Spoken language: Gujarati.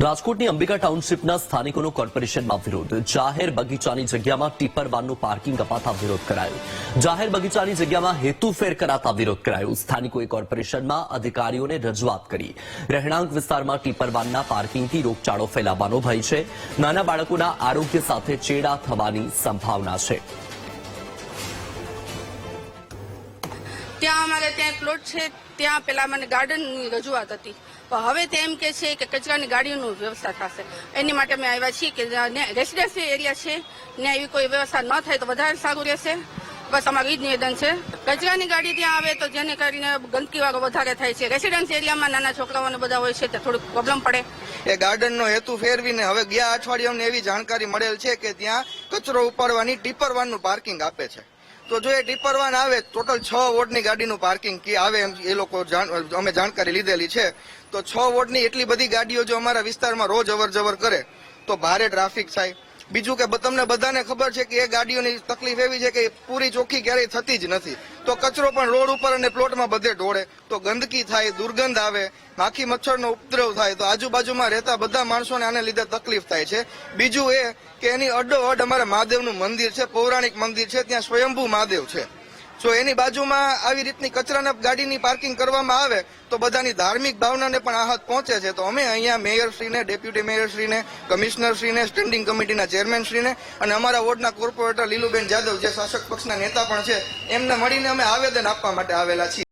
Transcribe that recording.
રાજકોટની અંબિકા ટાઉનશીપના સ્થાનિકોનો કોર્પોરેશનમાં વિરોધ. જાહેર બગીચાની જગ્યામાં ટીપર વાનનું પાર્કિંગ અપાતા વિરોધ કરાયો. જાહેર બગીચાની જગ્યામાં હેતુફેર કરાતા વિરોધ કરાયો. સ્થાનિકોએ કોર્પોરેશનમાં અધિકારીઓને રજૂઆત કરી. રહેણાંક વિસ્તારમાં ટીપર વાનના પાર્કિંગથી રોગચાળો ફેલાવાનો ભય છે. નાના બાળકોના આરોગ્ય સાથે ચેડા થવાની સંભાવના છે. ત્યાં અમારે ત્યાં પ્લોટ છે, ત્યાં પેલા મને ગાર્ડનની રજૂઆત હતી, પણ હવે તેમ કે છે કે કચરાની ગાડીઓની વ્યવસ્થા થશે. એની માટે અમે આવ્યા છીએ કે રેસિડેન્શિયલ એરિયા છે, ત્યાં એવી કોઈ વ્યવસ્થા ન થાય તો વધારે સારું રહેશે. બસ અમારું એ જ નિવેદન છે. કચરાની ગાડી ત્યાં આવે તો જેને કરીને ગંદકીવાળો વધારે થાય છે. રેસિડેન્શિયલ એરિયામાં નાના છોકરાઓને બધા હોય છે, ત્યાં થોડુંક પ્રોબ્લેમ પડે. એ ગાર્ડનનો હેતુ ફેરવીને હવે ગયા અઠવાડિયે અમને એવી જાણકારી મળેલ છે કે ત્યાં કચરો ઉપાડવાની ટીપર વાનનું પાર્કિંગ આપે છે. તો જો એ ટીપર વાન આવે, ટોટલ 6 વોર્ડની ગાડીનું પાર્કિંગ આવે એમ એ લોકો અમે જાણકારી લીધેલી છે. તો 6 વોર્ડની એટલી બધી ગાડીઓ જો અમારા વિસ્તારમાં રોજ અવર જવર કરે તો ભારે ટ્રાફિક થાય. બીજું કે તમને બધાને ખબર છે કે એ ગાડીઓની તકલીફ એવી છે કે પૂરી ચોખ્ખી ક્યારેય થતી જ નથી. તો કચરો પણ રોડ ઉપર અને પ્લોટમાં બધે ઢોળે તો ગંદકી થાય, દુર્ગંધ આવે, માખી મચ્છરનો ઉપદ્રવ થાય. તો આજુબાજુમાં રહેતા બધા માણસોને આને લીધે તકલીફ થાય છે. બીજું એ કે એની અડોઅડ અમારા મહાદેવનું મંદિર છે, પૌરાણિક મંદિર છે, ત્યાં સ્વયંભૂ મહાદેવ છે. જો એની બાજુમાં આવી રીતની કચરાના ગાડીની પાર્કિંગ કરવામાં આવે તો બધાની ધાર્મિક ભાવનાને પણ આઘાત પહોંચે છે. તો અમે અહીંયા મેયરશ્રીને, ડેપ્યુટી મેયરશ્રીને, કમિશનરશ્રીને, સ્ટેન્ડિંગ કમિટીના ચેરમેનશ્રીને અને અમારા વોર્ડના કોર્પોરેટર લીલુબેન જાદવ જે શાસક પક્ષના નેતા પણ છે એમને મળીને અમે આવેદન આપવા માટે આવેલા છીએ.